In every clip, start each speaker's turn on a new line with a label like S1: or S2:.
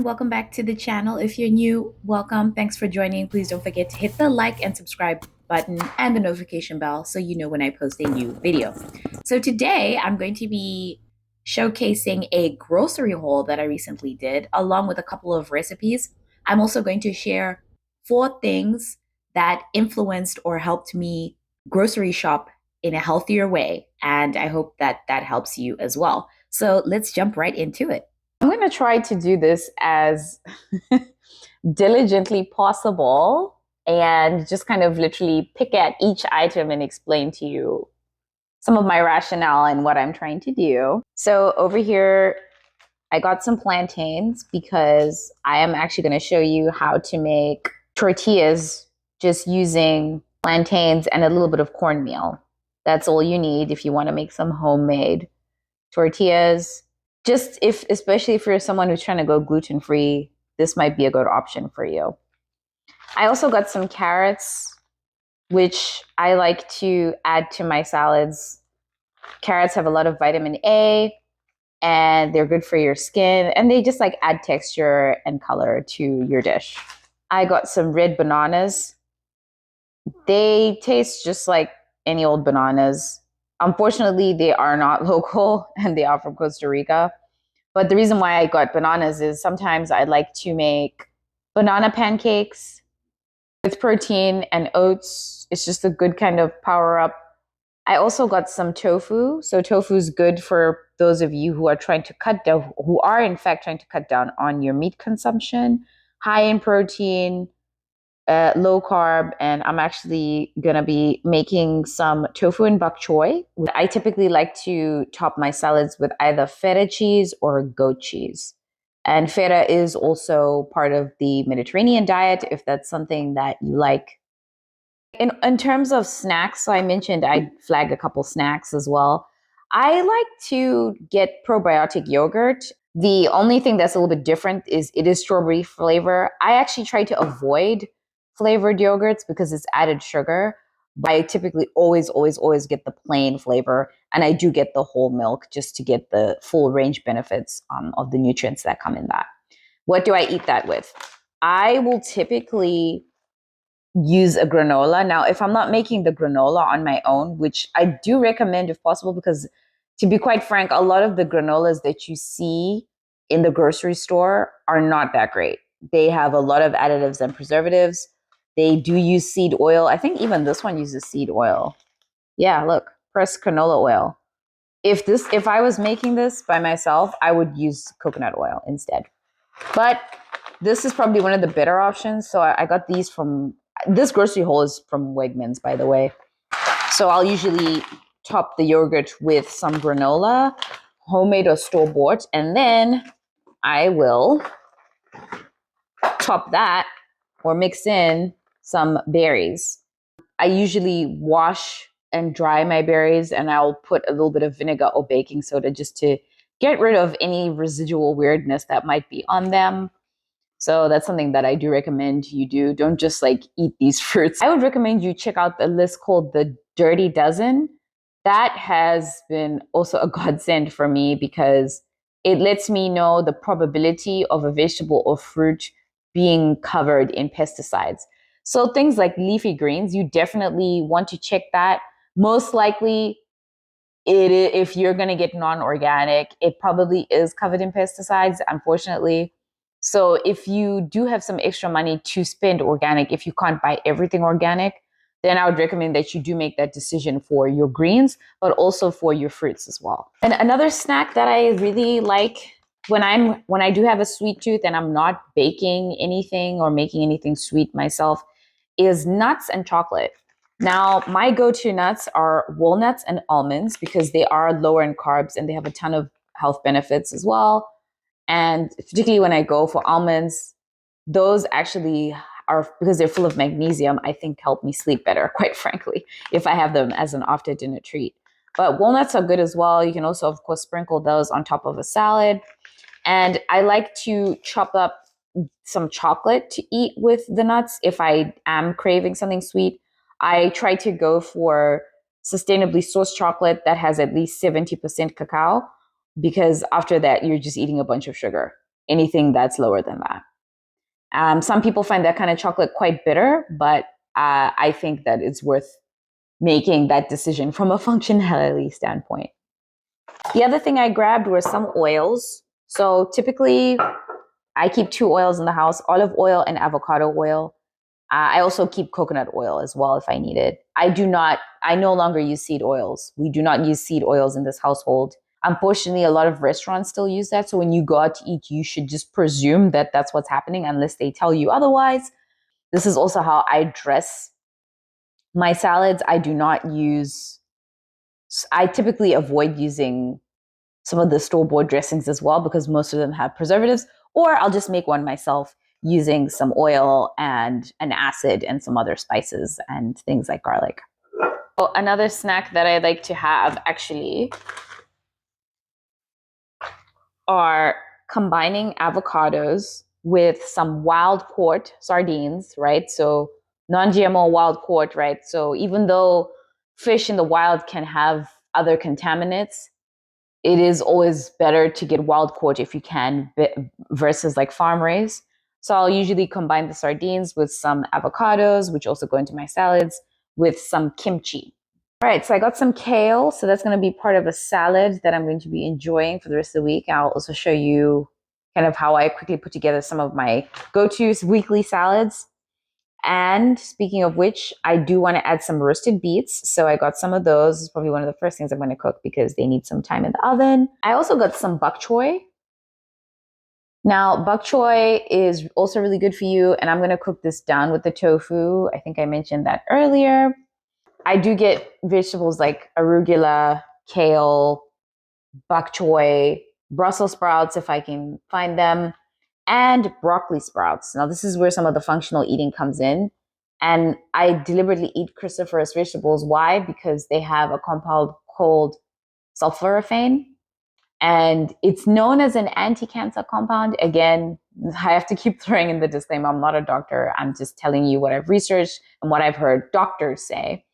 S1: Welcome back to the channel. If you're new, welcome. Thanks for joining. Please don't forget to hit the like and subscribe button and the notification bell so you know when I post a new video. So today I'm going to be showcasing a grocery haul that I recently did along with a couple of recipes. I'm also going to share 4 things that influenced or helped me grocery shop in a healthier way. And I hope that that helps you as well. So let's jump right into it. I'm going to try to do this as diligently possible and just kind of literally pick at each item and explain to you some of my rationale and what I'm trying to do. So over here, I got some plantains because I am actually going to show you how to make tortillas just using plantains and a little bit of cornmeal. That's all you need if you want to make some homemade tortillas. Just especially if you're someone who's trying to go gluten-free, this might be a good option for you. I also got some carrots, which I like to add to my salads. Carrots have a lot of vitamin A, and they're good for your skin, and they just like add texture and color to your dish. I got some red bananas. They taste just like any old bananas. Unfortunately, they are not local and they are from Costa Rica. But the reason why I got bananas is sometimes I like to make banana pancakes with protein and oats. It's just a good kind of power up. I also got some tofu. So tofu is good for those of you who are trying to cut down, who are in fact trying to cut down on your meat consumption, high in protein, low carb, and I'm actually going to be making some tofu and bok choy. I typically like to top my salads with either feta cheese or goat cheese. And feta is also part of the Mediterranean diet if that's something that you like. In terms of snacks, so I mentioned I flagged a couple snacks as well. I like to get probiotic yogurt. The only thing that's a little bit different is it is strawberry flavor. I actually try to avoid flavored yogurts because it's added sugar. But I typically always get the plain flavor. And I do get the whole milk just to get the full range benefits of the nutrients that come in that. What do I eat that with? I will typically use a granola. Now, if I'm not making the granola on my own, which I do recommend if possible, because to be quite frank, a lot of the granolas that you see in the grocery store are not that great. They have a lot of additives and preservatives. They do use seed oil. I think even this one uses seed oil. Yeah, look, pressed canola oil. If I was making this by myself, I would use coconut oil instead. But this is probably one of the better options. So I got these from, this grocery haul is from Wegmans, by the way. So I'll usually top the yogurt with some granola, homemade or store-bought, and then I will top that or mix in some berries. I usually wash and dry my berries, and I'll put a little bit of vinegar or baking soda just to get rid of any residual weirdness that might be on them. So that's something that I do recommend you do. Don't just like eat these fruits. I would recommend you check out the list called the Dirty Dozen. That has been also a godsend for me because it lets me know the probability of a vegetable or fruit being covered in pesticides. So things like leafy greens, you definitely want to check that. Most likely, if you're going to get non-organic, it probably is covered in pesticides, unfortunately. So if you do have some extra money to spend organic, if you can't buy everything organic, then I would recommend that you do make that decision for your greens, but also for your fruits as well. And another snack that I really like when I do have a sweet tooth and I'm not baking anything or making anything sweet myself is nuts and chocolate. Now, my go-to nuts are walnuts and almonds because they are lower in carbs and they have a ton of health benefits as well. And particularly when I go for almonds, those actually are, because they're full of magnesium, I think help me sleep better, quite frankly, if I have them as an after dinner treat. But walnuts are good as well. You can also, of course, sprinkle those on top of a salad. And I like to chop up some chocolate to eat with the nuts if I am craving something sweet. I try to go for sustainably sourced chocolate that has at least 70% cacao, because after that, you're just eating a bunch of sugar. anything that's lower than that. Some people find that kind of chocolate quite bitter, but I think that it's worth making that decision from a functionality standpoint. The other thing I grabbed were some oils. So typically, I keep 2 oils in the house, olive oil and avocado oil. I also keep coconut oil as well if I need it. I no longer use seed oils. We do not use seed oils in this household. Unfortunately, a lot of restaurants still use that. So when you go out to eat, you should just presume that that's what's happening unless they tell you otherwise. This is also how I dress my salads. I typically avoid using some of the store-bought dressings as well because most of them have preservatives, or I'll just make one myself using some oil and an acid and some other spices and things like garlic. Oh, another snack that I like to have actually are combining avocados with some wild caught sardines, right? So non-GMO wild caught, right? So even though fish in the wild can have other contaminants, it is always better to get wild caught if you can versus like farm raised. So I'll usually combine the sardines with some avocados, which also go into my salads, with some kimchi. All right, so I got some kale. So that's going to be part of a salad that I'm going to be enjoying for the rest of the week. I'll also show you kind of how I quickly put together some of my go-to weekly salads. And speaking of which, I do want to add some roasted beets. So I got some of those. It's probably one of the first things I'm going to cook because they need some time in the oven. I also got some bok choy. Now, bok choy is also really good for you. And I'm going to cook this down with the tofu. I think I mentioned that earlier. I do get vegetables like arugula, kale, bok choy, Brussels sprouts if I can find them, and broccoli sprouts. Now, this is where some of the functional eating comes in. And I deliberately eat cruciferous vegetables. Why? Because they have a compound called sulforaphane. And it's known as an anti-cancer compound. Again, I have to keep throwing in the disclaimer. I'm not a doctor. I'm just telling you what I've researched and what I've heard doctors say.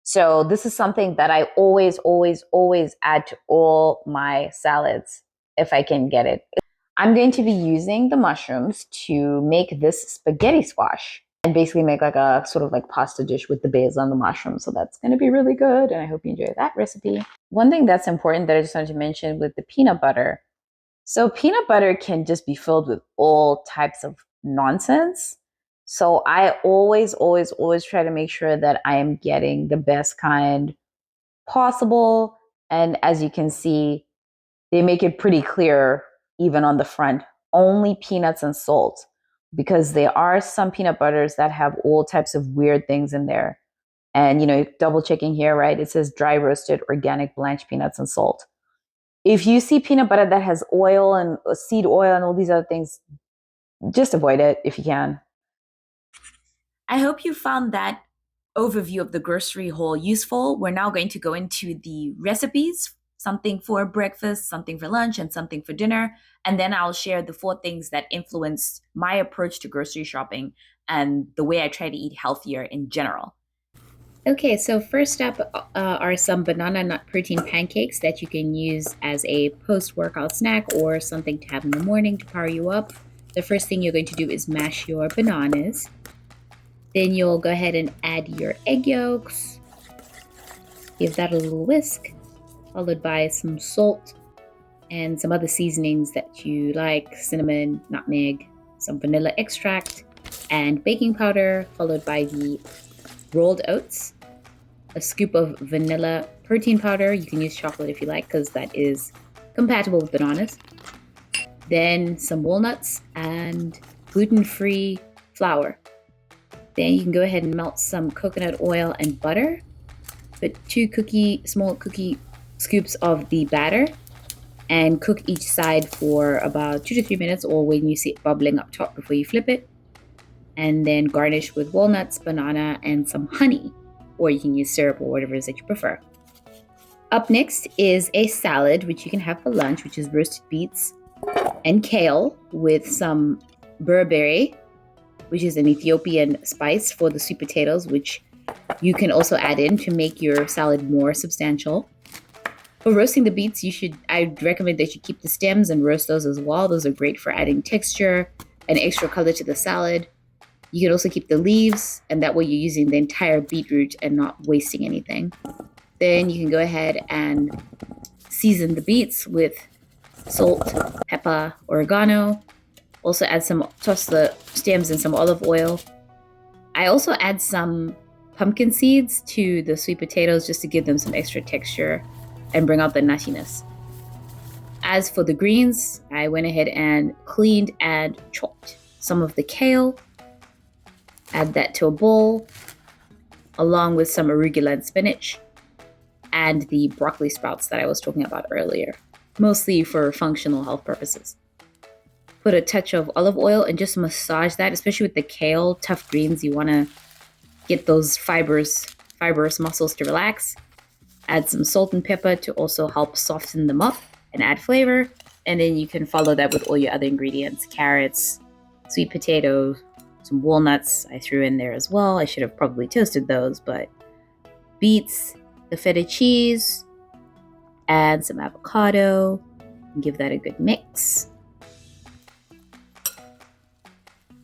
S1: So this is something that I always, always, always add to all my salads if I can get it. I'm going to be using the mushrooms to make this spaghetti squash and basically make like a sort of like pasta dish with the basil and the mushrooms. So that's going to be really good. And I hope you enjoy that recipe. One thing that's important that I just wanted to mention with the peanut butter. So peanut butter can just be filled with all types of nonsense. So I always, always, always try to make sure that I am getting the best kind possible. And as you can see, they make it pretty clear, even on the front, only peanuts and salt, because there are some peanut butters that have all types of weird things in there. And, double checking here, right? It says dry roasted organic blanched peanuts and salt. If you see peanut butter that has oil and seed oil and all these other things, just avoid it if you can. I hope you found that overview of the grocery haul useful. We're now going to go into the recipes, something for breakfast, something for lunch, and something for dinner. And then I'll share the 4 things that influenced my approach to grocery shopping and the way I try to eat healthier in general. Okay, so first up are some banana nut protein pancakes that you can use as a post-workout snack or something to have in the morning to power you up. The first thing you're going to do is mash your bananas. Then you'll go ahead and add your egg yolks. Give that a little whisk, followed by some salt and some other seasonings that you like, cinnamon, nutmeg, some vanilla extract, and baking powder, followed by the rolled oats, a scoop of vanilla protein powder. You can use chocolate if you like, because that is compatible with bananas. Then some walnuts and gluten-free flour. Then you can go ahead and melt some coconut oil and butter. Put 2 small cookie scoops of the batter and cook each side for about 2 to 3 minutes, or when you see it bubbling up top before you flip it. And then garnish with walnuts, banana, and some honey, or you can use syrup or whatever it is that you prefer. Up next is a salad, which you can have for lunch, which is roasted beets and kale with some berbere, which is an Ethiopian spice for the sweet potatoes, which you can also add in to make your salad more substantial. For roasting the beets, I'd recommend that you keep the stems and roast those as well. Those are great for adding texture and extra color to the salad. You can also keep the leaves, and that way you're using the entire beetroot and not wasting anything. Then you can go ahead and season the beets with salt, pepper, oregano. Also toss the stems in some olive oil. I also add some pumpkin seeds to the sweet potatoes just to give them some extra texture and bring out the nuttiness. As for the greens, I went ahead and cleaned and chopped some of the kale. Add that to a bowl, along with some arugula and spinach, and the broccoli sprouts that I was talking about earlier, mostly for functional health purposes. Put a touch of olive oil and just massage that, especially with the kale, tough greens. You want to get those fibrous muscles to relax. Add some salt and pepper to also help soften them up and add flavor. And then you can follow that with all your other ingredients: carrots, sweet potatoes, some walnuts I threw in there as well. I should have probably toasted those, but beets, the feta cheese, add some avocado, and give that a good mix.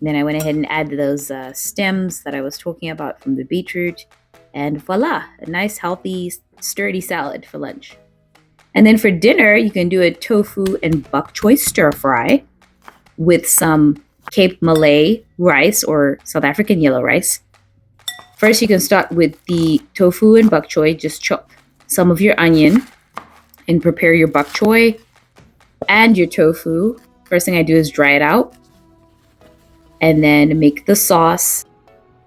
S1: Then I went ahead and added those stems that I was talking about from the beetroot, and voila, a nice, healthy, sturdy salad for lunch. And then for dinner, you can do a tofu and bok choy stir fry with some Cape Malay rice or South African yellow rice. First, you can start with the tofu and bok choy. Just chop some of your onion and prepare your bok choy and your tofu. First thing I do is dry it out and then make the sauce.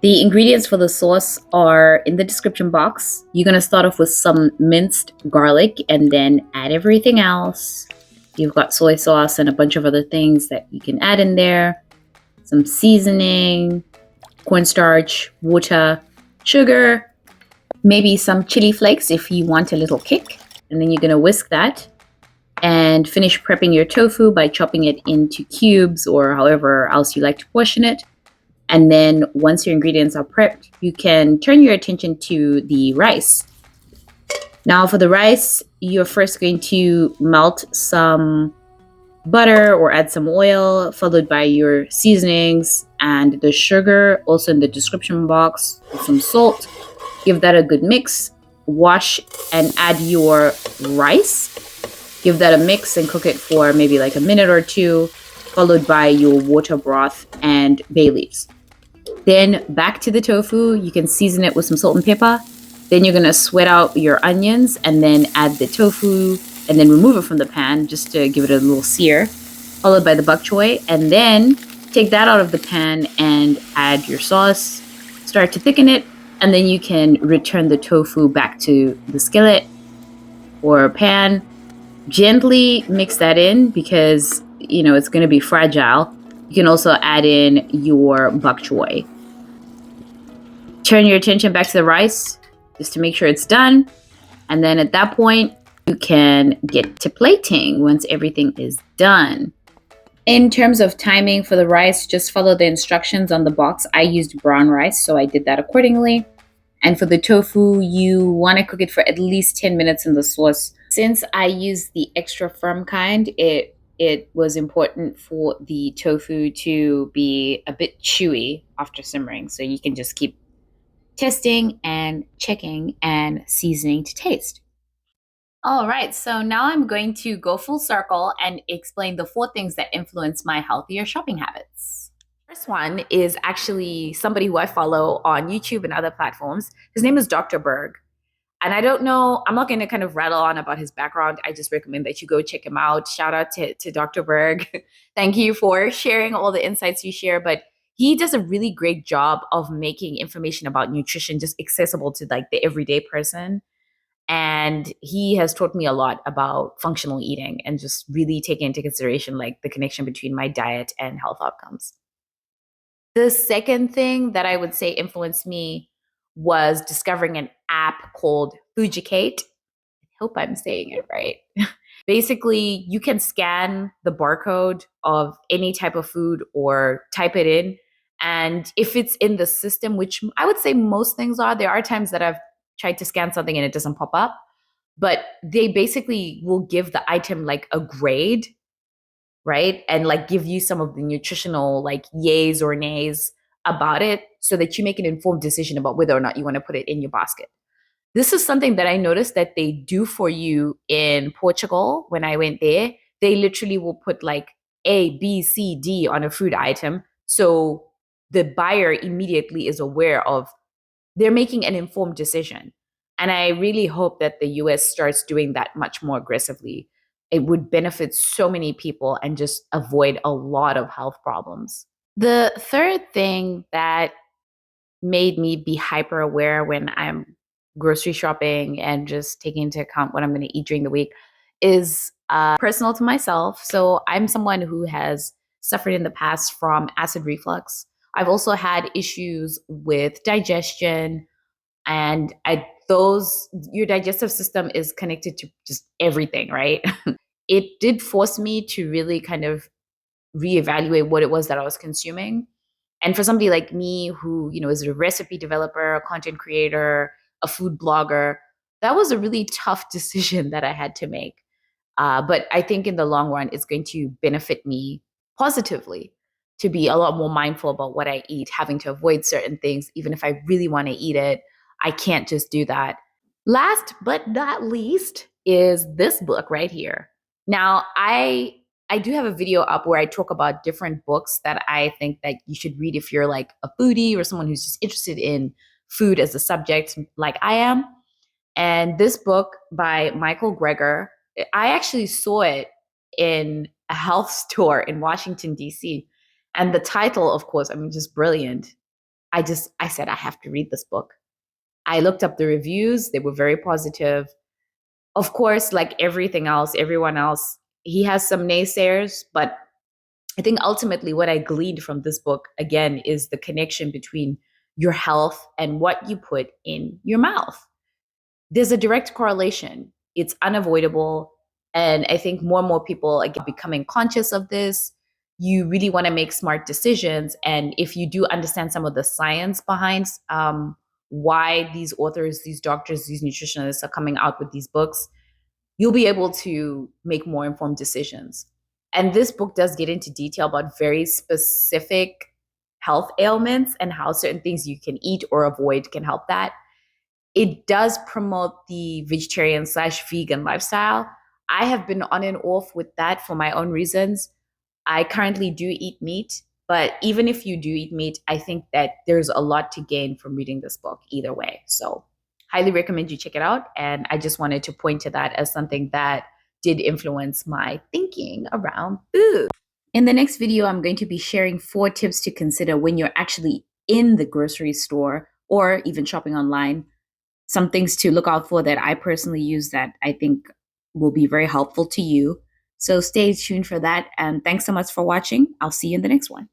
S1: The ingredients for the sauce are in the description box. You're going to start off with some minced garlic and then add everything else. You've got soy sauce and a bunch of other things that you can add in there. Some seasoning, cornstarch, water, sugar, maybe some chili flakes if you want a little kick. And then you're going to whisk that and finish prepping your tofu by chopping it into cubes or however else you like to portion it. And then once your ingredients are prepped, you can turn your attention to the rice. Now for the rice, you're first going to melt some butter or add some oil, followed by your seasonings and the sugar, also in the description box, some salt. Give that a good mix. Wash and add your rice. Give that a mix and cook it for maybe like a minute or two, followed by your water broth and bay leaves. Then back to the tofu. You can season it with some salt and pepper. Then you're going to sweat out your onions and then add the tofu and then remove it from the pan just to give it a little sear, followed by the bok choy. And then take that out of the pan and add your sauce. Start to thicken it. And then you can return the tofu back to the skillet or pan. Gently mix that in because, it's going to be fragile. You can also add in your bok choy. Turn your attention back to the rice just to make sure it's done. And then at that point, you can get to plating once everything is done. In terms of timing for the rice, just follow the instructions on the box. I used brown rice, so I did that accordingly. And for the tofu, you want to cook it for at least 10 minutes in the sauce. Since I used the extra firm kind, it was important for the tofu to be a bit chewy after simmering. So you can just keep testing and checking and seasoning to taste. All right, so now I'm going to go full circle and explain the 4 things that influence my healthier shopping habits. First one is actually somebody who I follow on YouTube and other platforms. His name is Dr. Berg. And I don't know, I'm not going to kind of rattle on about his background. I just recommend that you go check him out. Shout out to Dr. Berg. Thank you for sharing all the insights you share. But he does a really great job of making information about nutrition just accessible to like the everyday person. And he has taught me a lot about functional eating and just really taking into consideration like the connection between my diet and health outcomes. The second thing that I would say influenced me was discovering an app called Fujicate. I hope I'm saying it right. Basically, you can scan the barcode of any type of food or type it in. And if it's in the system, which I would say most things are, there are times that I've tried to scan something and it doesn't pop up. but they basically will give the item like a grade, right? And like give you some of the nutritional like yays or nays about it so that you make an informed decision about whether or not you want to put it in your basket. This is something that I noticed that they do for you in Portugal when I went there. They literally will put like A, B, C, D on a food item. So the buyer immediately is aware of they're making an informed decision. And I really hope that the US starts doing that much more aggressively. It would benefit so many people and just avoid a lot of health problems. The third thing that made me be hyper aware when I'm grocery shopping and just taking into account what I'm going to eat during the week is personal to myself. So I'm someone who has suffered in the past from acid reflux. I've also had issues with digestion, and those your digestive system is connected to just everything, right? It did force me to really kind of reevaluate what it was that I was consuming. And for somebody like me who, is a recipe developer, a content creator, a food blogger, that was a really tough decision that I had to make. But I think in the long run, it's going to benefit me positively to be a lot more mindful about what I eat, having to avoid certain things. Even if I really want to eat it, I can't just do that. Last but not least is this book right here. Now, I do have a video up where I talk about different books that I think that you should read if you're like a foodie or someone who's just interested in food as a subject like I am. And this book by Michael Greger, I actually saw it in a health store in Washington, D.C. And the title, of course, I mean, just brilliant. I said, I have to read this book. I looked up the reviews, they were very positive. Of course, like everything else, everyone else, he has some naysayers, but I think ultimately what I gleaned from this book, again, is the connection between your health and what you put in your mouth. There's a direct correlation. It's unavoidable. And I think more and more people are becoming conscious of this. You really want to make smart decisions. And if you do understand some of the science behind why these authors, these doctors, these nutritionists are coming out with these books, you'll be able to make more informed decisions. And this book does get into detail about very specific health ailments and how certain things you can eat or avoid can help that. It does promote the vegetarian/vegan lifestyle. I have been on and off with that for my own reasons. I currently do eat meat, but even if you do eat meat, I think that there's a lot to gain from reading this book either way. So, highly recommend you check it out. And I just wanted to point to that as something that did influence my thinking around food. In the next video, I'm going to be sharing 4 tips to consider when you're actually in the grocery store or even shopping online. Some things to look out for that I personally use that I think will be very helpful to you. So stay tuned for that. And thanks so much for watching. I'll see you in the next one.